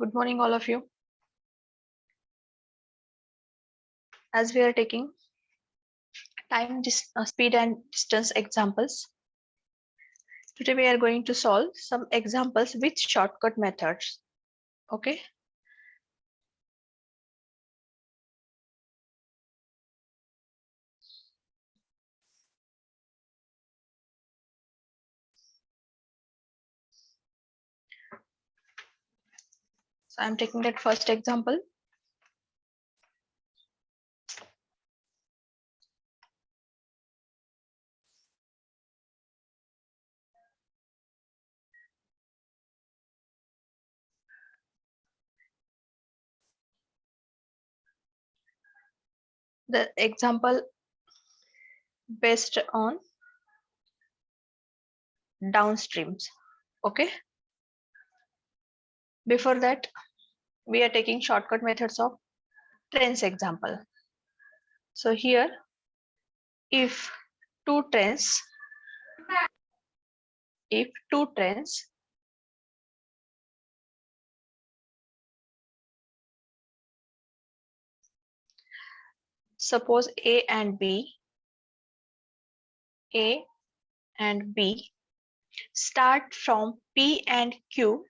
Good morning, all of you. As we are taking speed and distance examples, today we are going to solve some examples with shortcut methods. Okay. So I'm taking that first example. The example based on downstreams. Okay. Before that, we are taking shortcut methods of trains example. So here, if two trains suppose A and B start from P and Q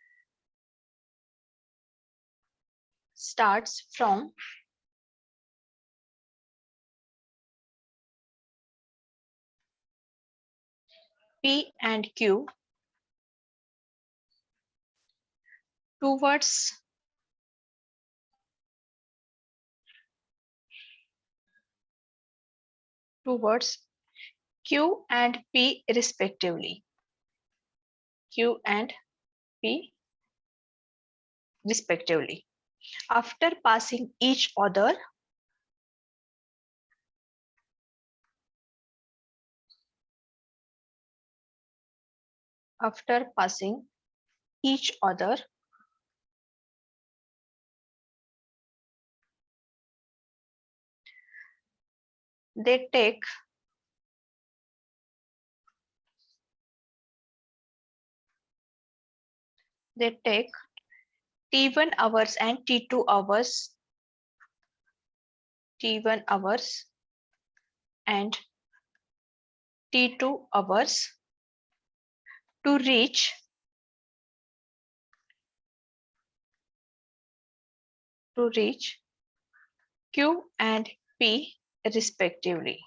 starts from P and Q towards Q and P respectively. Q and P respectively. After passing each other, they take T1 hours and T2 hours and T2 hours to reach Q and P respectively.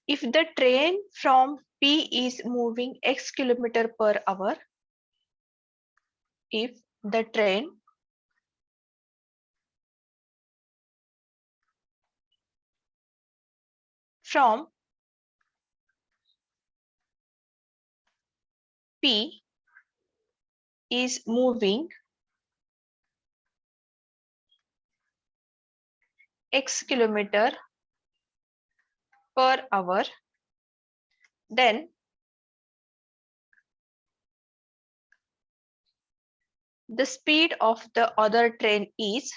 If the train from P is moving x kilometer per hour, if the train from P is moving x kilometer per hour, then the speed of the other train is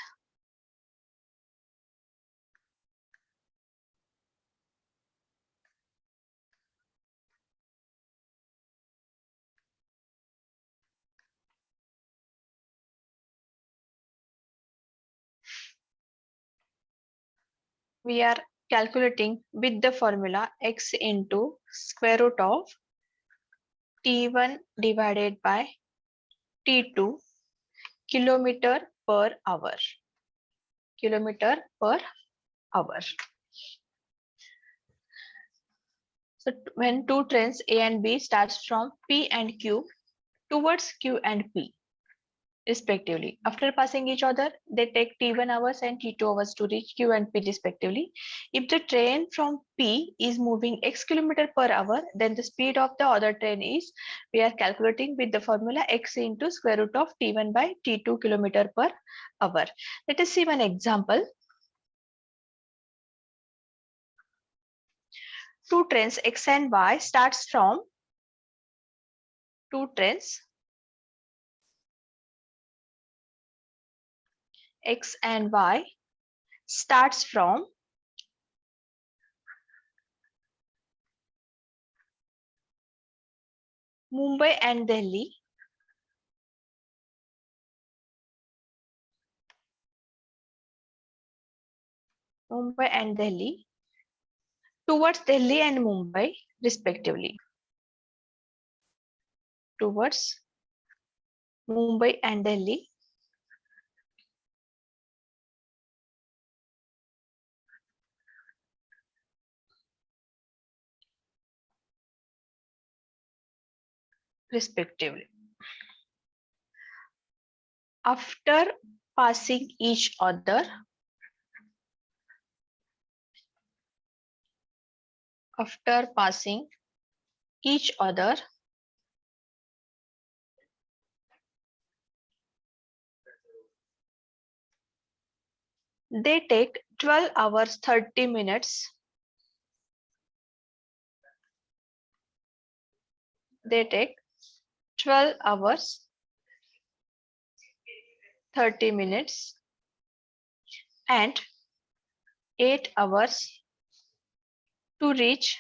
we are calculating with the formula x into square root of T1 divided by T2 kilometer per hour. So when two trains A and B starts from P and Q towards Q and P respectively. After passing each other, they take T1 hours and T2 hours to reach Q and P respectively. If the train from P is moving x kilometer per hour, then the speed of the other train is, we are calculating with the formula x into square root of T1 by T2 kilometer per hour. Let us see one example. Two trains X and Y starts from X and Y starts from Mumbai and Delhi Mumbai and Delhi towards Delhi and Mumbai respectively. Towards Mumbai and Delhi respectively. After passing each other, they take 12 hours 30 minutes. They take 12 hours 30 minutes and 8 hours to reach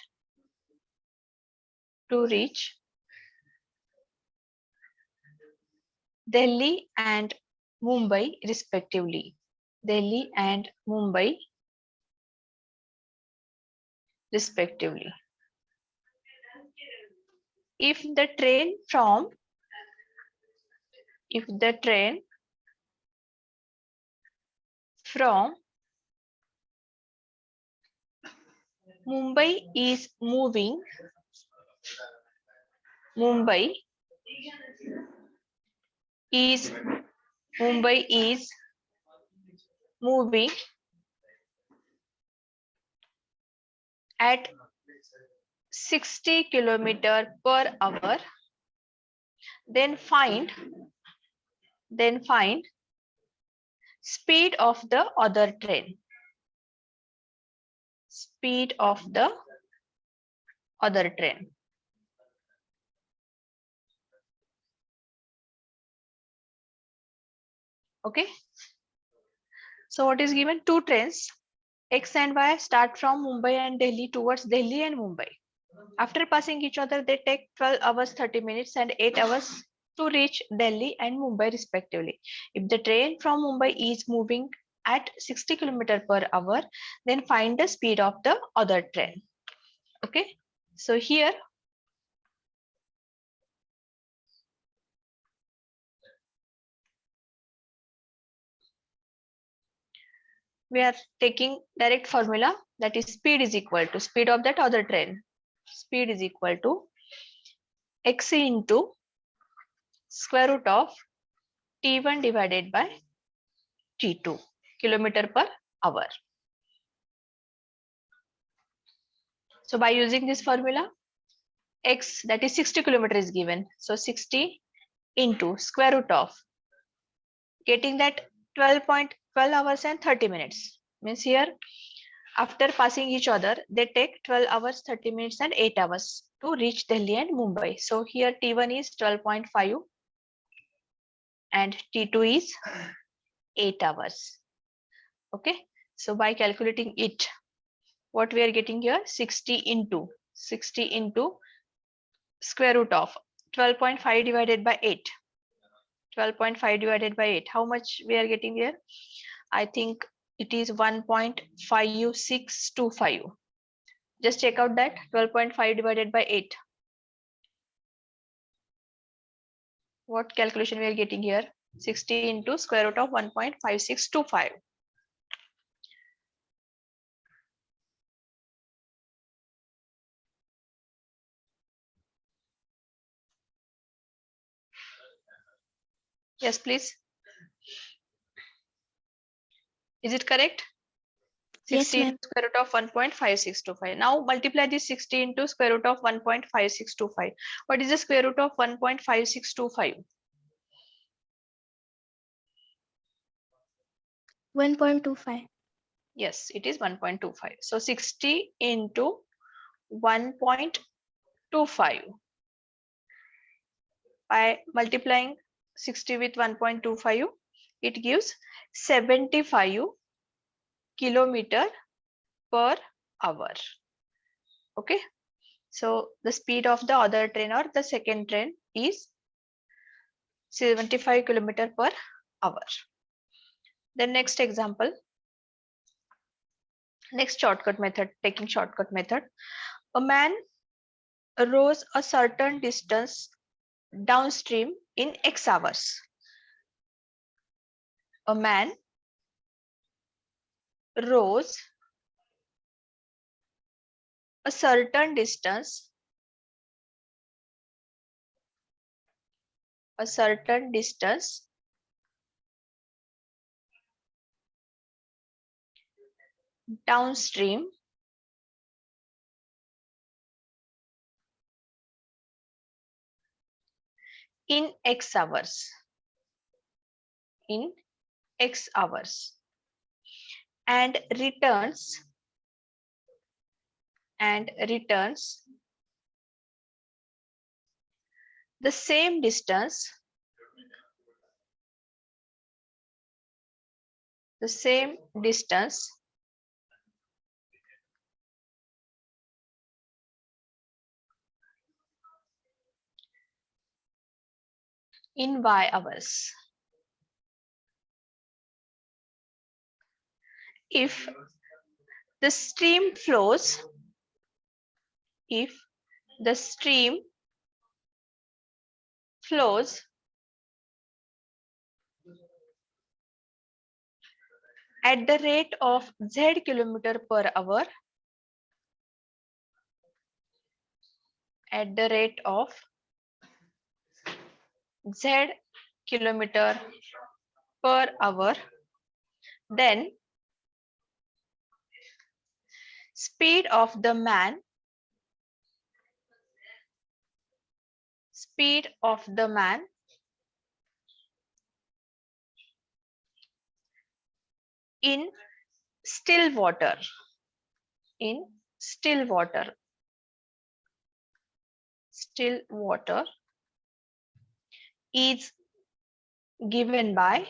Delhi and Mumbai respectively. Delhi and Mumbai respectively. If the train from Mumbai is moving at 60 km per hour, then find speed of the other train. Speed of the other train. Okay. So what is given? Two trains X and Y start from Mumbai and Delhi towards Delhi and Mumbai. After passing each other, they take 12 hours 30 minutes and 8 hours to reach Delhi and Mumbai respectively. If the train from Mumbai is moving at 60 km per hour, then find the speed of the other train. Okay, so here we are taking direct formula, that is speed is equal to speed of that other train. Speed is equal to x into square root of t1 divided by t2 kilometer per hour. So by using this formula, x, that is 60 km is given. So 60 into square root of, getting that 12 hours and 30 minutes. Means here, after passing each other, they take 12 hours, 30 minutes and 8 hours to reach Delhi and Mumbai. So here T1 is 12.5 and T2 is 8 hours. Okay. So by calculating it, what we are getting here, 60 into square root of 12.5 divided by 8. 12.5 divided by 8. How much we are getting here? I think it is 1.5625. Just check out that 12.5 divided by 8. What calculation we are getting here? 60 into square root of 1.5625. Yes, please. Is it correct? 60 Yes, into square root of 1.5625. Now multiply this 60 into square root of 1.5625. What is the square root of 1.5625? 1.25. Yes, it is 1.25. So 60 into 1.25. By multiplying 60 with 1.25, it gives 75 kilometer per hour. Okay, so the speed of the other train or the second train is 75 kilometer per hour. The next example, Next shortcut method, taking shortcut method. A man rows a certain distance downstream in X hours. A man rows a certain distance downstream in X hours. And returns the same distance in Y hours. If the stream flows at the rate of Z kilometer per hour, then speed of the man in still water is given by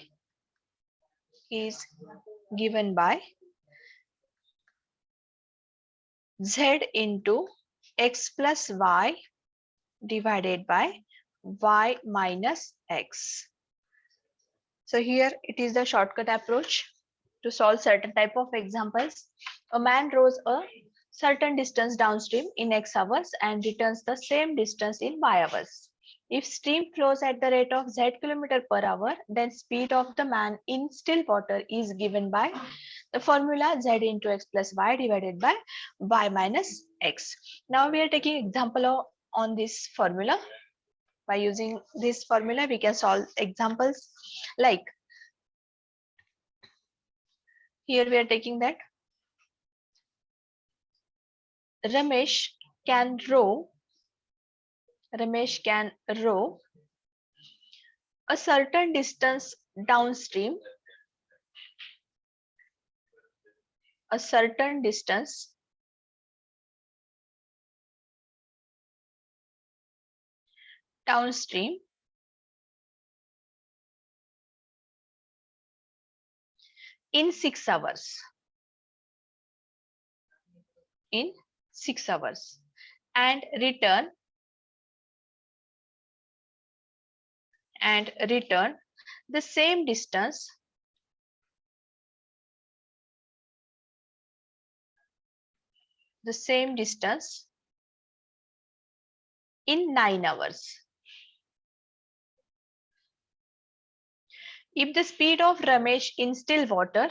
Z into X plus Y divided by Y minus X. So here it is the shortcut approach to solve certain type of examples. A man rows a certain distance downstream in X hours and returns the same distance in Y hours. If stream flows at the rate of Z kilometer per hour, then speed of the man in still water is given by the formula Z into X plus Y divided by Y minus X. Now we are taking example on this formula. By using this formula, we can solve examples like here we are taking that Ramesh can row a certain distance downstream in 6 hours and return the same distance in 9 hours. If the speed of Ramesh in still water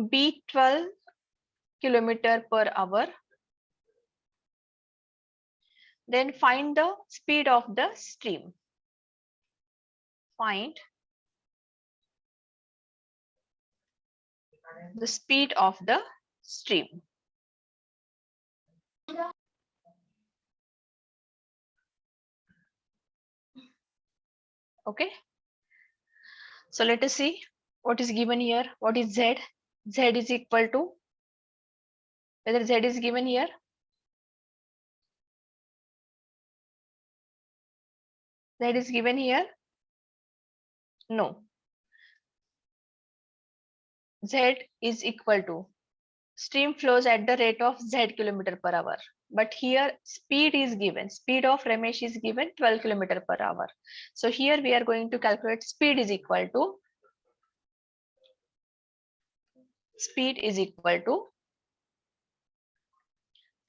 be 12 kilometer per hour, then find the speed of the stream. Find the speed of the stream. Okay. So let us see what is given here. What is Z? Z is equal to, whether Z is given here. Z is given here? No. Z is equal to, stream flows at the rate of Z kilometer per hour. But here speed is given, speed of Ramesh is given 12 kilometer per hour. So here we are going to calculate speed is equal to,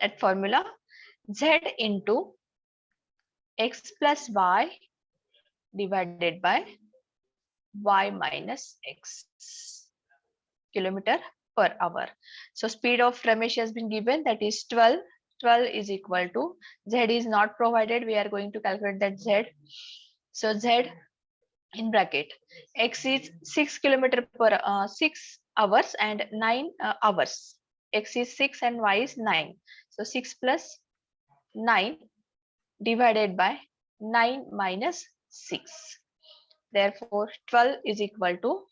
that formula, Z into X plus Y divided by Y minus X kilometer per hour. So speed of Ramesh has been given, that is 12. 12 is equal to, Z is not provided, we are going to calculate that Z. So Z in bracket, X is 6 kilometer per 6 hours and 9 hours. X is 6 and Y is 9. So 6 plus 9 divided by 9 minus 6. Therefore 12 is equal to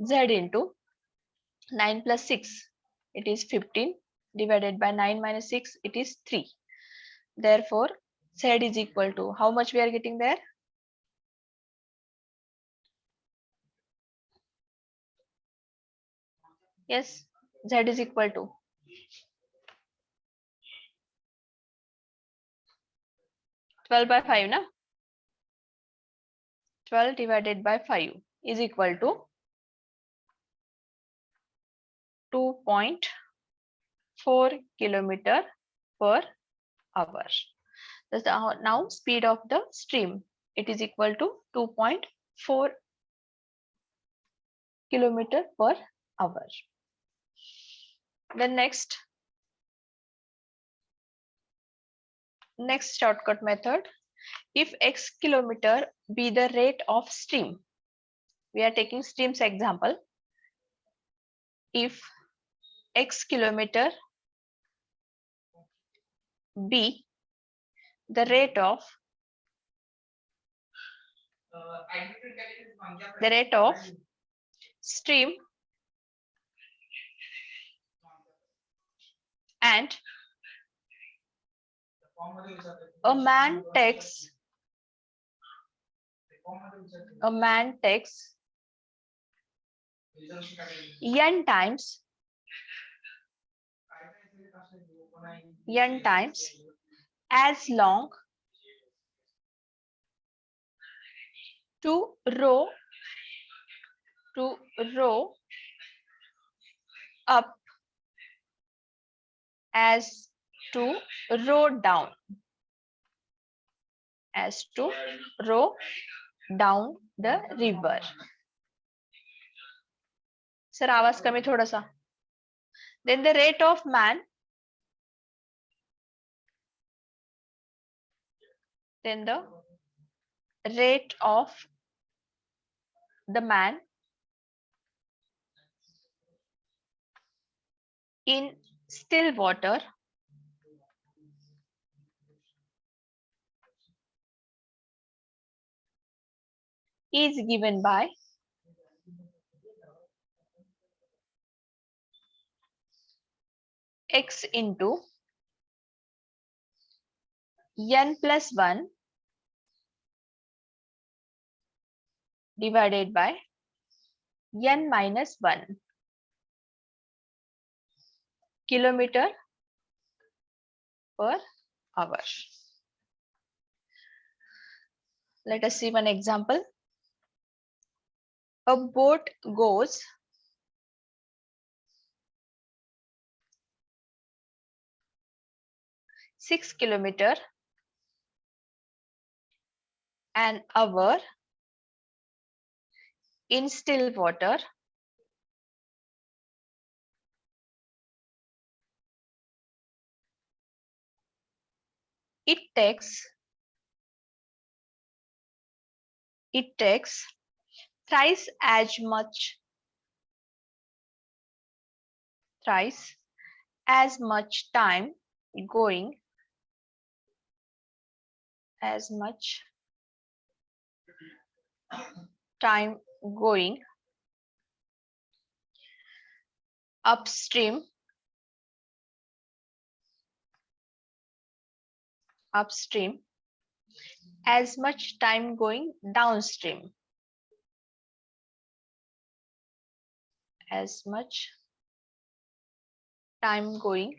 Z into 9 plus 6, it is 15, divided by 9 minus 6, it is 3. Therefore Z is equal to, how much we are getting there? Yes, Z is equal to 12 by 5 na? 12 divided by 5 is equal to 2.4 kilometer per hour. That's the now speed of the stream. It is equal to 2.4 kilometer per hour. The next shortcut method. If X kilometer be the rate of stream, we are taking stream's example. If X kilometer be the rate of stream and a man takes n times as long to row up as to row down, the river. Sir, आवाज कमी थोड़ा सा. Then the rate of man, man in still water is given by X into n plus 1 divided by n minus 1 kilometer per hour. Let us see one example. A boat goes 6 kilometer an hour in still water it takes thrice as much time going upstream as much time going downstream. as much time going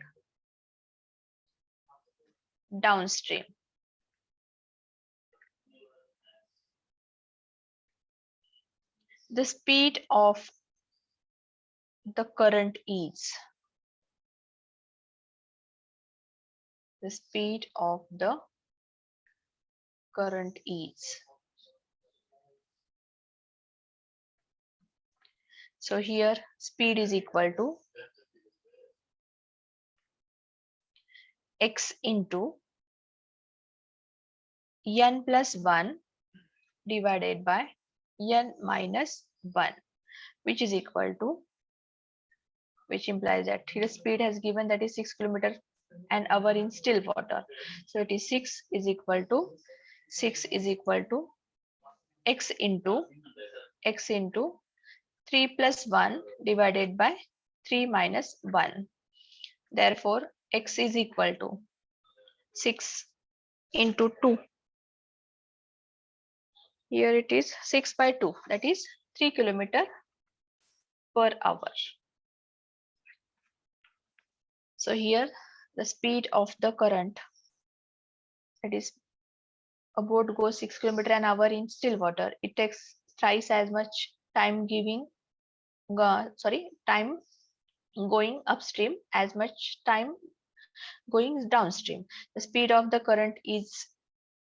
downstream. The speed of the current is. The speed of the current is. So here speed is equal to x into n plus 1 divided by n minus 1, which is equal to, which implies that here speed has given that is 6 km an hour in still water. So it is 6 is equal to x into 3 plus 1 divided by 3 minus 1. Therefore, x is equal to 6 into 2. Here it is 6 by 2, that is 3 km per hour. So here the speed of the current, that is a boat goes 6 km an hour in still water. It takes thrice as much time time going upstream as much time going downstream. The speed of the current is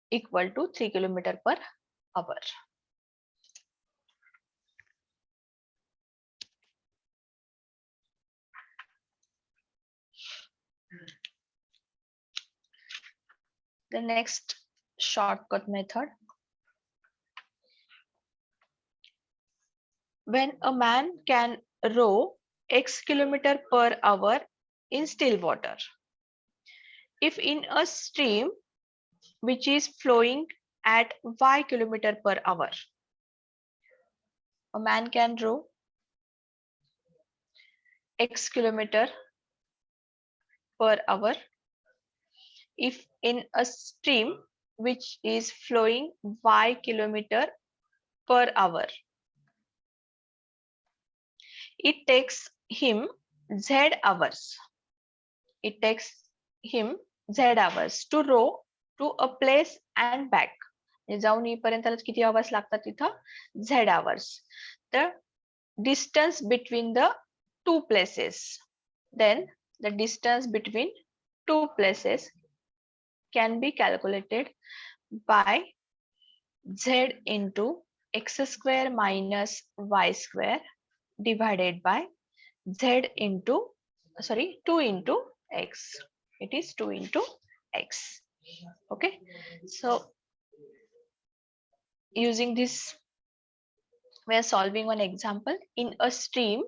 equal to 3 km per hour. The next shortcut method. When a man can row x km per hour in still water, if in a stream which is flowing at y km per hour, a man can row x km per hour if in a stream which is flowing y km per hour. It takes him z hours. It takes him z hours to row to a place and back. जाऊन येईपर्यंत किती hours लागतात तिथं z hours. The distance between the two places. Then the distance between two places can be calculated by z into x square minus y square divided by z into 2 into x. It is 2 into x. Okay, so using this we are solving one example. In a stream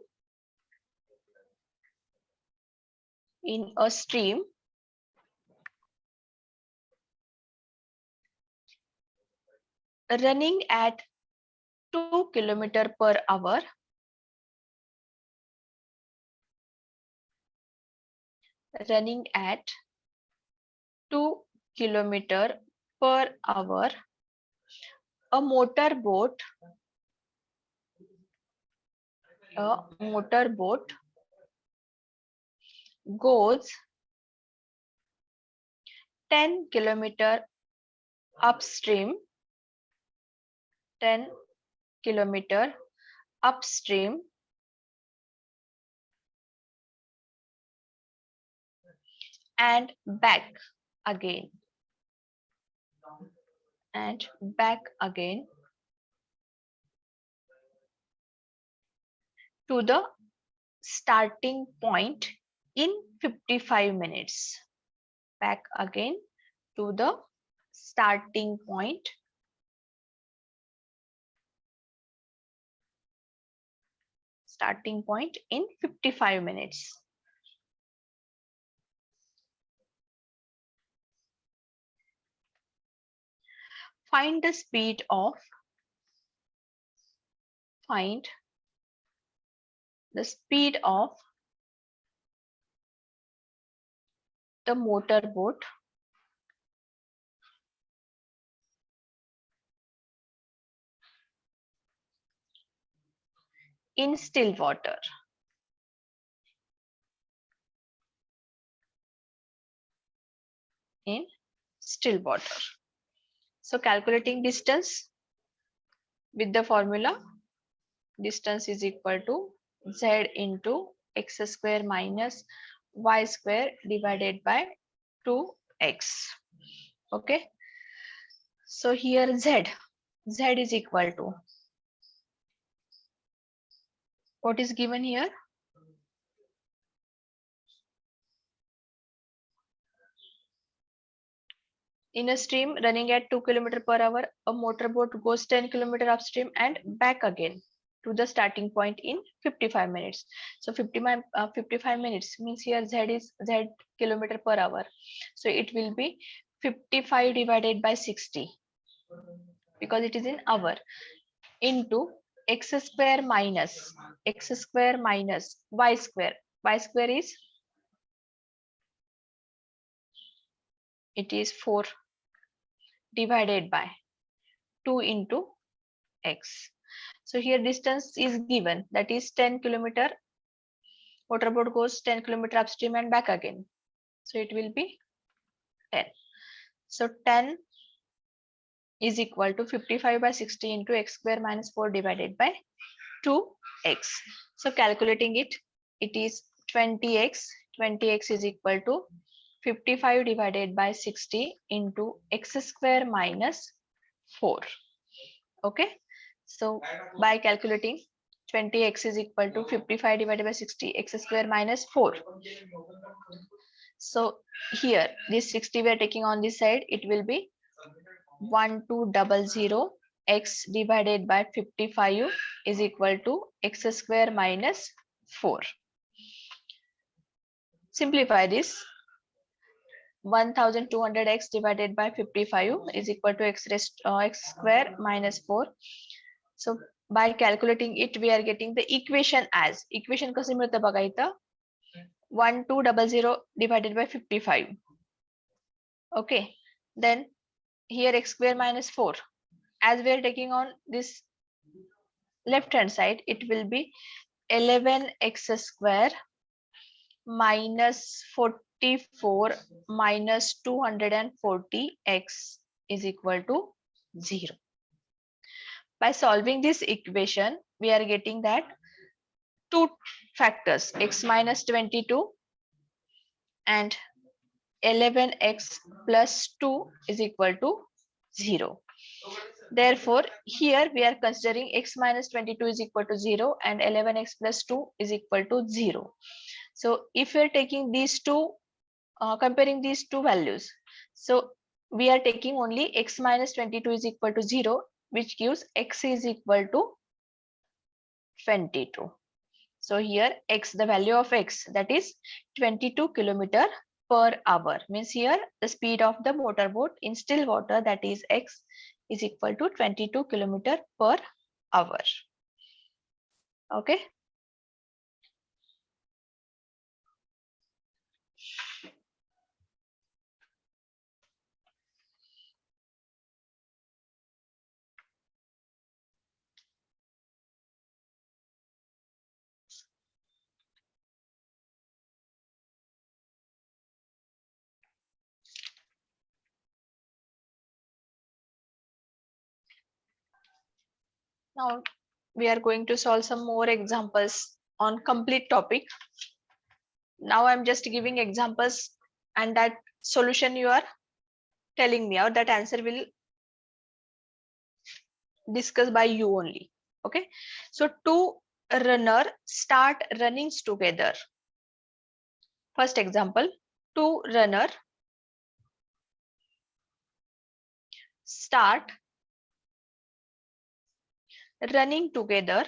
running at 2 km per hour, running at 2 km per hour, a motorboat goes 10 km upstream, 10 km upstream and back again to the starting point in 55 minutes. Back again to the starting point in 55 minutes. Find the speed of the motorboat in still water. In still water. So calculating distance with the formula, distance is equal to z into x square minus y square divided by 2x. Okay. So here z is equal to, what is given here? In a stream running at 2 km per hour, a motorboat goes 10 km upstream and back again to the starting point in 55 minutes. So 55 minutes means here z is z kilometer per hour. So it will be 55 divided by 60 because it is in hour into x square minus y square. Y square is, it is 4 divided by 2 into x. So here distance is given, that is 10 km. Motorboat goes 10 km upstream and back again. So it will be 10. So 10 is equal to 55 by 60 into x square minus 4 divided by 2x. So calculating it, it is 20x. 20x is equal to 55 divided by 60 into x square minus 4. Okay. So by calculating 20x is equal to 55 divided by 60 x square minus 4. So here this 60 we are taking on this side, it will be 1200 x divided by 55 is equal to x square minus 4. Simplify this. 1200x divided by 55 is equal to x square minus 4. So by calculating it, we are getting the equation as, equation कसे मिळतं बघा इथं, 1200 divided by 55. Okay, then here x square minus 4, as we are taking on this left hand side, it will be 11x square minus 44 minus 240x is equal to 0. By solving this equation, we are getting that two factors, x minus 22 and 11x plus 2 is equal to 0. Therefore, here we are considering x minus 22 is equal to 0 and 11x plus 2 is equal to 0. So if we are taking these two, comparing these two values, so we are taking only x minus 22 is equal to 0, which gives x is equal to 22. So here x, the value of x, that is 22 km per hour, means here the speed of the motorboat in still water, that is x, is equal to 22 km per hour. Okay. Now we are going to solve some more examples on complete topic. Now I'm just giving examples and that solution you are telling me, or that answer will discuss by you only. Okay. So two runner start running together. First example, two runner start running together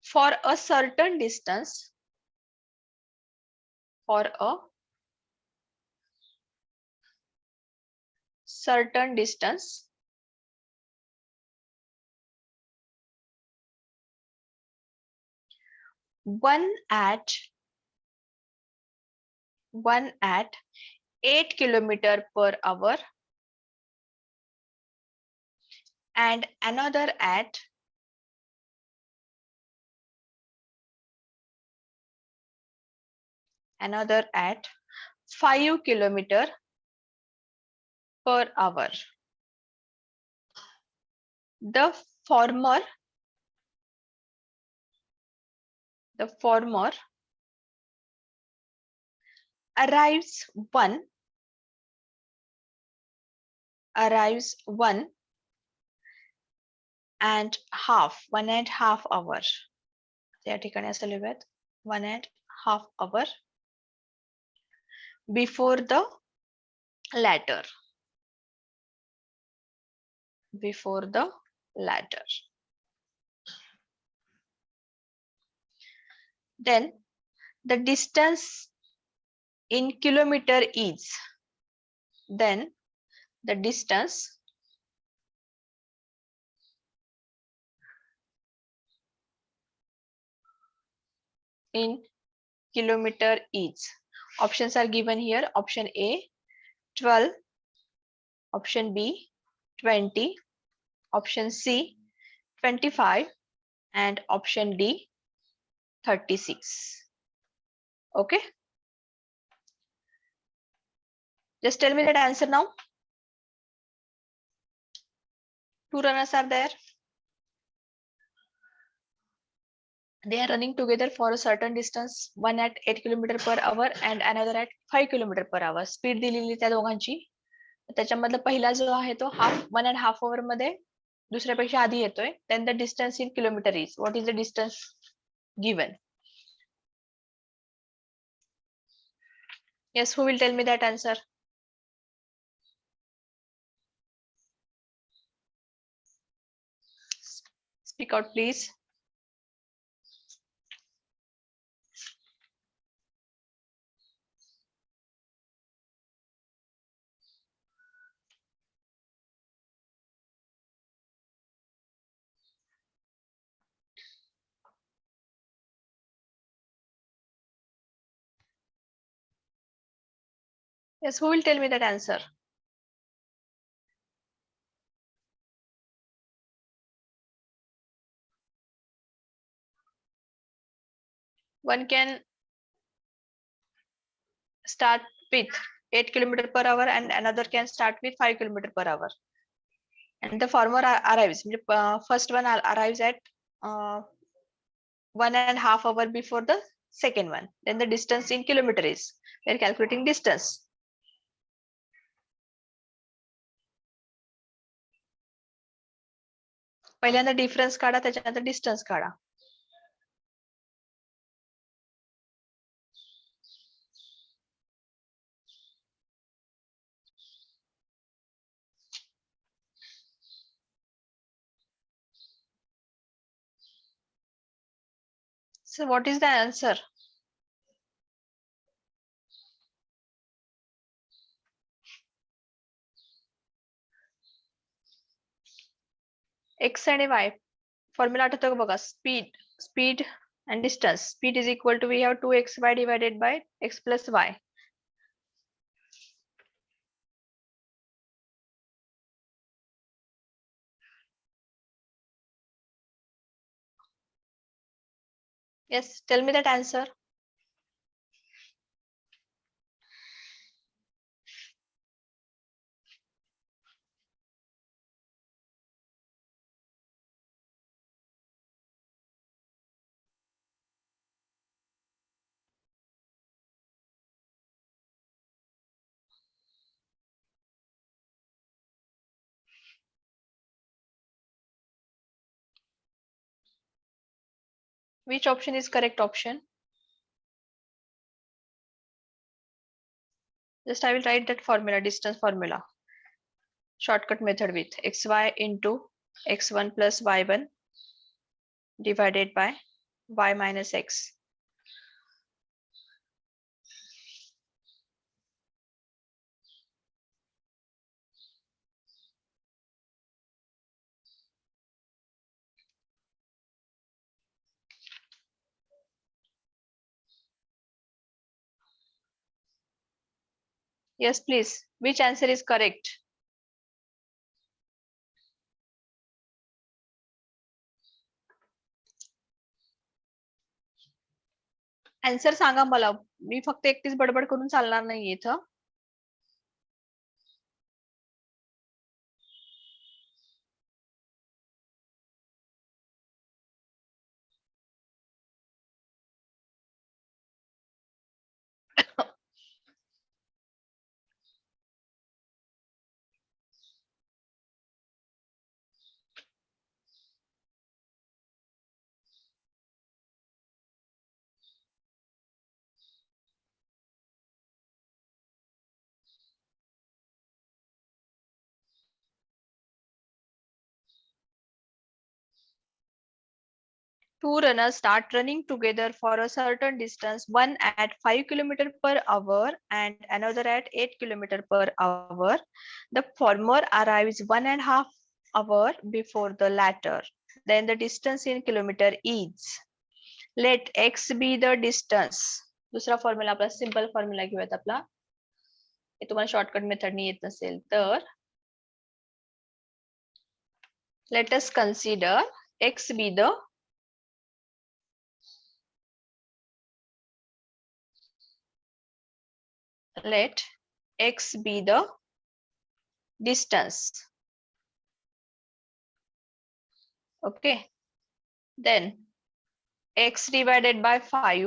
for a certain distance, for a certain distance one at one at 8 km/h and another at 5 km/h. The former arrives one and half hour. त्या ठिकाणी असं लिहूयात 1.5 hour before the latter. Then the distance in kilometer is, then the distance in kilometer is. Options are given here. Option A 12, option B 20, option C 25, and option D 36. Okay, just tell me that answer now. Two runners are there. They are running together for a certain distance, one at 8 km/h and another at 5 km/h. Speed दिलेली त्या दोघांची. त्याच्यामधला पहिला जो आहे तो 1.5 hour मध्ये दुसऱ्यापेक्षा आधी येतोय. Then the distance in kilometer is. What is the distance given? Yes, who will tell me that answer? Speak out, please. Yes, who will tell me that answer? One can start with 8 km/h and another can start with 5 km/h. And the former arrives, first one arrives at 1.5 hour before the second one. Then the distance in kilometer is. We are calculating distance. पहिल्यांदा difference काढा, त्याच्यानंतर distance काढा. So what is the answer? X and Y formula आठवतो का बघा. Speed and distance. Speed is equal to, we have 2xy divided by x plus y. Yes, tell me that answer. Which option is correct option? Just I will write that formula, distance formula. Shortcut method with xy into x1 plus y1 divided by y minus x. Yes, please. Which answer is correct? Answer सांगा मला. मी फक्त एकटीच बडबड करून चालणार नाहीये इथं. Two runners start running together for a certain distance, one at 5 km per hour and another at 8 km per hour. The former arrives 1.5 hour before the latter. Then the distance in kilometer is. Let x be the distance. दुसरा formula आपला simple formula घेऊयात आपला. हे तुम्हाला shortcut मेथडने येत नसेल तर let us consider x be the let x be the distance. Okay, then x divided by 5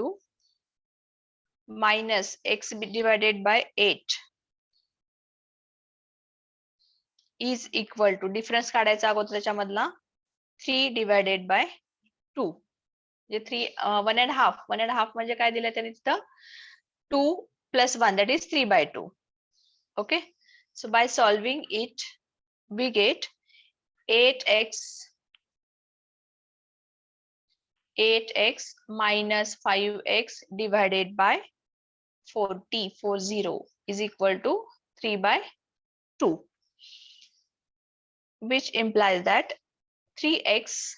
minus x divided by 8 is equal to, difference काढायचा अगोदर त्याच्यामधला 3 divided by 2 म्हणजे 3 1.5 म्हणजे काय दिलं त्याने तिथं 2 plus 1 that is 3 by 2. Okay, so by solving it we get 8x minus 5x divided by 40 is equal to 3 by 2, which implies that 3x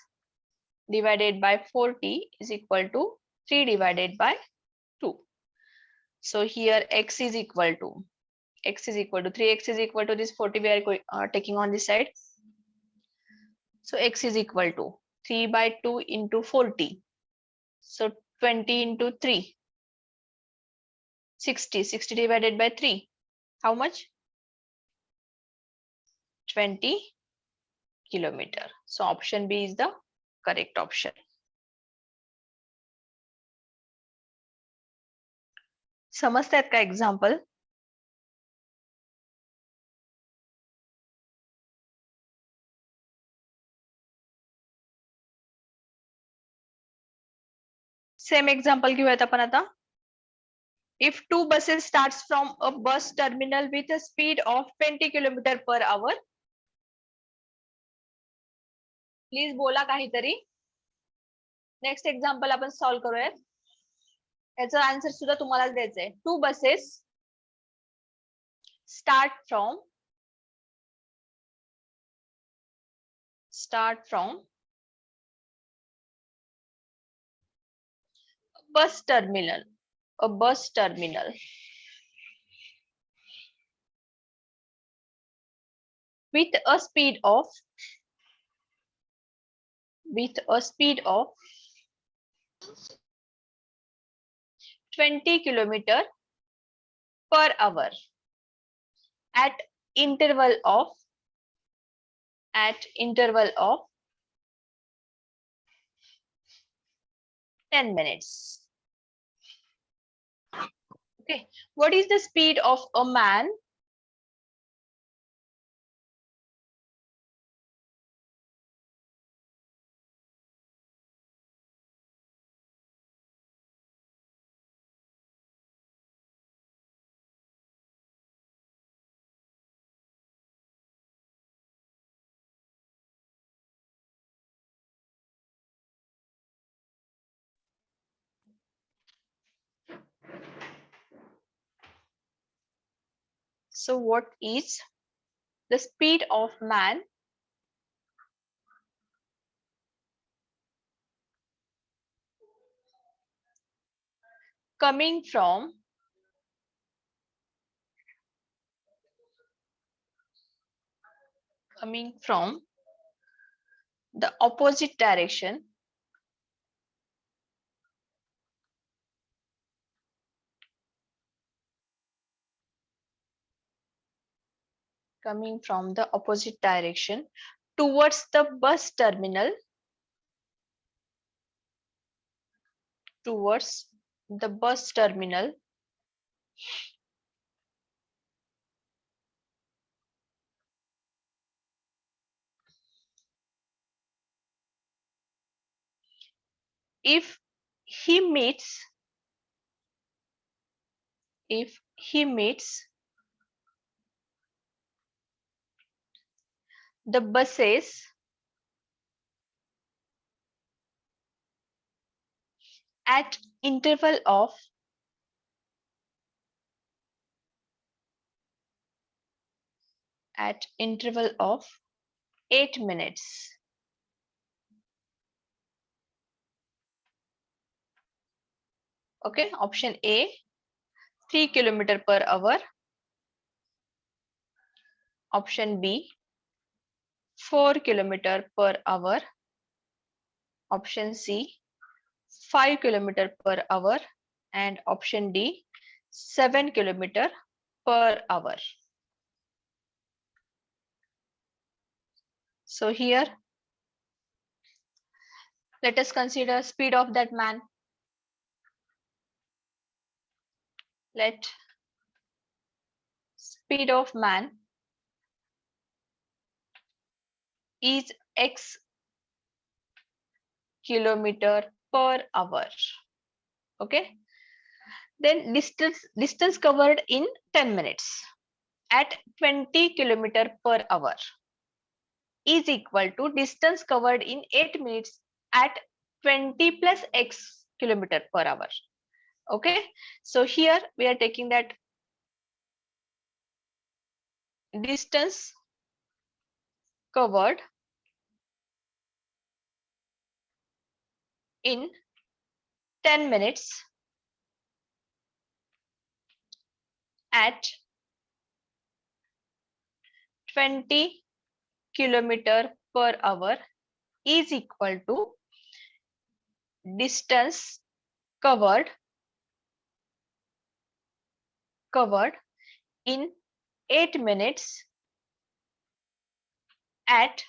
divided by 40 is equal to 3 divided by 2. So here x is equal to 3x is equal to this 40 we are taking on this side. So x is equal to 3 by 2 into 40. So 20 into 3. 60 divided by 3. How much? 20 kilometer. So option B is the correct option. समजतायत का example? Same example घेऊयात आपण आता. If two buses starts from a bus terminal with a speed of 20 km per hour. Please बोला काहीतरी. Next example आपण solve करूयात. याचा answer सुद्धा तुम्हालाच द्यायचा आहे. To buses start from a bus terminal with a speed of 20 km per hour at interval of 10 minutes. Okay, what is the speed of a man So what is the speed of man coming from coming from the opposite direction, coming from the opposite direction towards the bus terminal, towards the bus terminal, if he meets, if he meets the buses at interval of 8 minutes. Okay, option A 3 km per hour, option B 4 km per hour, option C 5 km per hour, and option D 7 km per hour. So here let us consider speed of that man. Let speed of man is x kilometer per hour. Okay, then distance covered in 10 minutes at 20 km per hour is equal to distance covered in 8 minutes at 20 plus x kilometer per hour. Okay, so here we are taking that distance covered in 10 minutes at 20 km per hour is equal to distance covered in 8 minutes at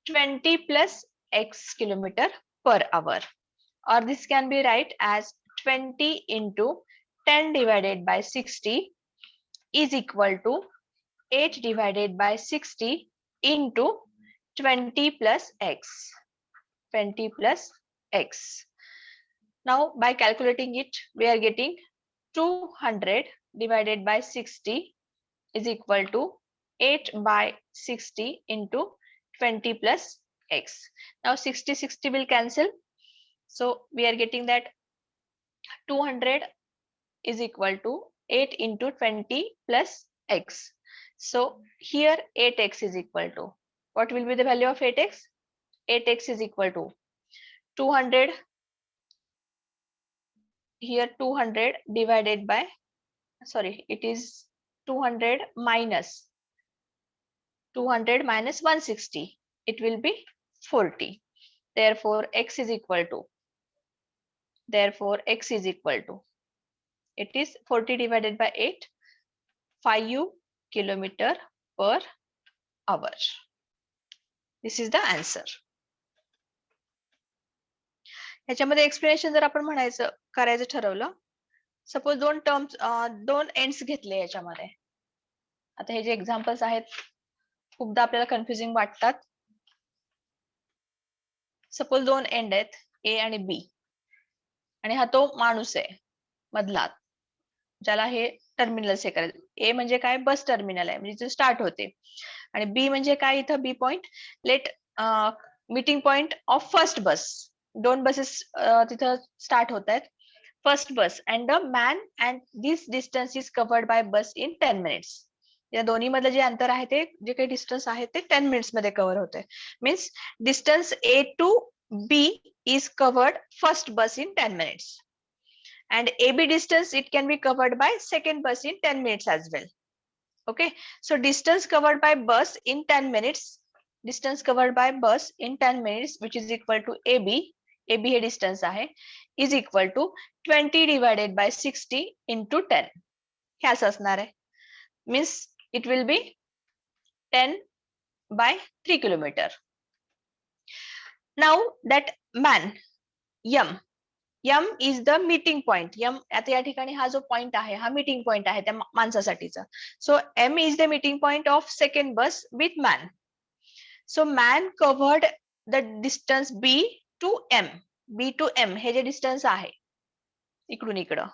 20 plus x kilometer per hour, or this can be right as 20 into 10 divided by 60 is equal to 8 divided by 60 into 20 plus x. 20 plus x. Now by calculating it, we are getting 200 divided by 60 is equal to 8 by 60 into 20 plus x. Now 60 will cancel. So we are getting that 200 is equal to 8 into 20 plus x. So here 8x is equal to, what will be the value of 8x? 8x is equal to 200, here 200 divided by, sorry, it is 200 minus 160. It will be 40. Therefore, x is equal to, it is 40 divided by 8, 5 km per hour. This is the answer. ह्याच्यामध्ये explanation जर आपण म्हणायचं करायचं ठरवलं, suppose दोन terms दोन ends घेतले याच्यामध्ये. आता हे जे एक्झाम्पल्स आहेत खूपदा आपल्याला कन्फ्युजिंग वाटतात. सपोज दोन एंड आहेत ए आणि बी, आणि हा तो माणूस आहे मधला ज्याला हे टर्मिनल्स हे करायचं. ए म्हणजे काय, बस टर्मिनल आहे म्हणजे स्टार्ट होते, आणि बी म्हणजे काय, इथं B point let meeting point of first bus. दोन बसेस तिथं स्टार्ट होत आहेत, first bus and the man and this distance is covered by bus in 10 minutes. या दोन्ही मधलं जे अंतर आहे ते जे काही डिस्टन्स आहे ते 10 मिनिट्स मध्ये कव्हर होते. Means distance A to B is covered first bus in 10 minutes, and AB distance it can be covered by second bus in 10 minutes as well. Okay, so distance covered by bus in 10 minutes, distance covered by bus in 10 minutes, which is equal to AB. AB हे distance आहे, is equal to 20 divided by 60 into 10. हे असं असणार आहे. Means it will be 10 by 3 kilometer. Now that man, M is the meeting point. आता या ठिकाणी हा जो पॉइंट आहे हा मीटिंग पॉइंट आहे त्या माणसासाठीचा. सो M is the meeting point of second bus with man. So man covered the distance B to M. B to M हे जे डिस्टन्स आहे इकडून इकडं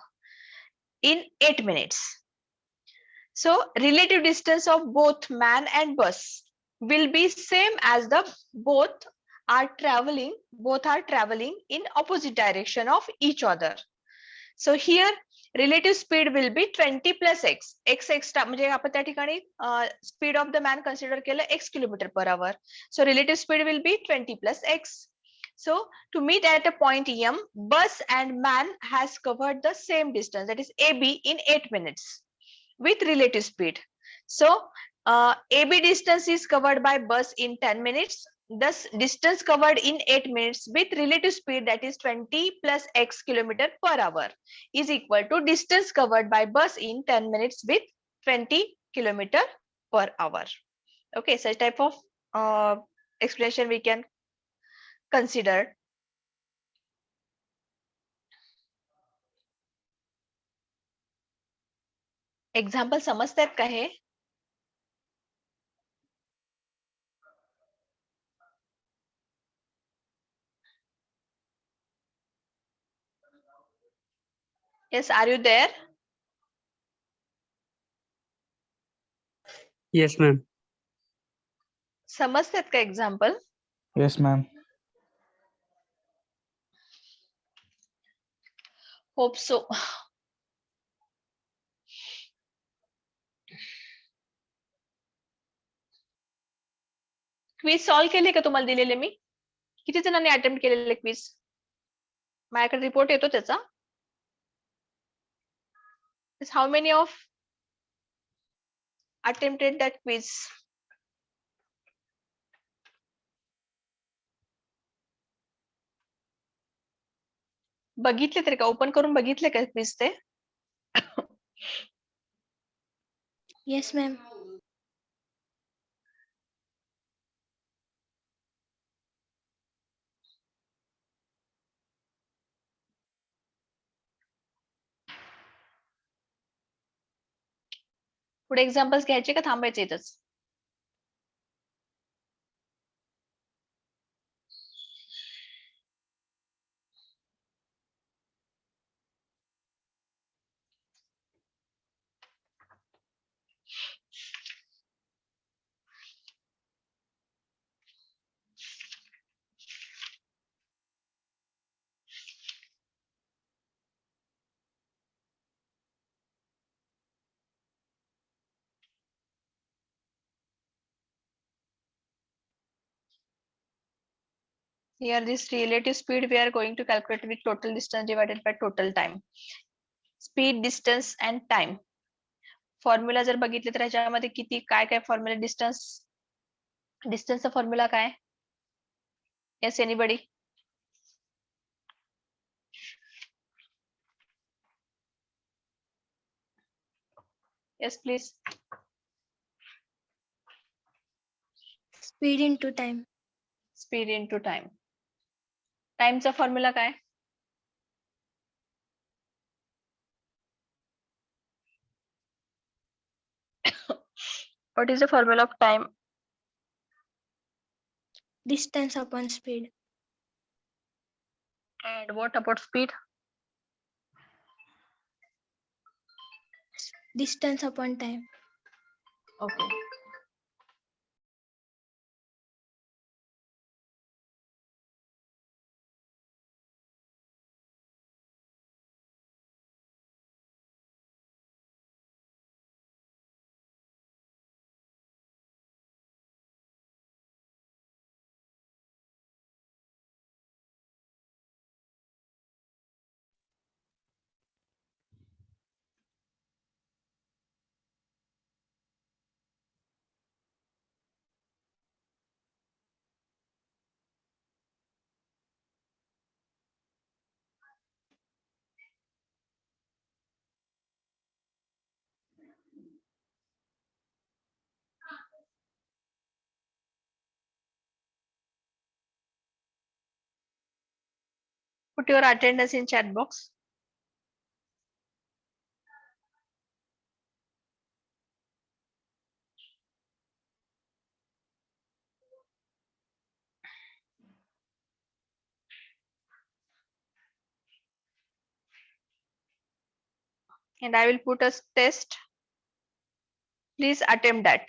in 8 minutes. So relative distance of both man and bus will be same as the both are traveling in opposite direction of each other. So here relative speed will be 20 plus x. x extra म्हणजे आपण त्या ठिकाणी speed of the man consider केलं x kilometer per hour. So relative speed will be 20 plus x. So to meet at a point M, bus and man has covered the same distance, that is AB, in 8 minutes with relative speed. So AB distance is covered by bus in 10 minutes. Thus distance covered in 8 minutes with relative speed, that is 20 plus x kilometer per hour, is equal to distance covered by bus in 10 minutes with 20 kilometer per hour. Okay, such type of explanation we can consider. Example समजतात का हे? Yes, are you there? Yes, ma'am. समजतात का example? Yes, ma'am. Hope so. Quiz solve केले का तुम्हाला दिलेले मी? किती जणांनी अटेम्प्ट केलेले क्विज? माझ्याकडे रिपोर्ट येतो त्याचा. How many of attempted that quiz? बघितले तरी का? ओपन करून बघितले का क्विज ते? Yes, ma'am. पुढे एक्झाम्पल्स घ्यायचे का थांबायचे इथंच? Here this relative speed we are going to calculate with total distance divided by total time. Speed, distance and time. Formula जर बघितले तर ह्याच्यामध्ये किती काय काय फॉर्म्युला डिस्टन्सचा फॉर्म्युला काय? Yes, anybody? Yes, please. Speed into time. Speed into time. टाइमचा formula काय? What is the formula of time? Distance upon speed. And what about speed? Distance upon time. Okay. Put your attendance in chat box. And I will put a test. Please attempt that.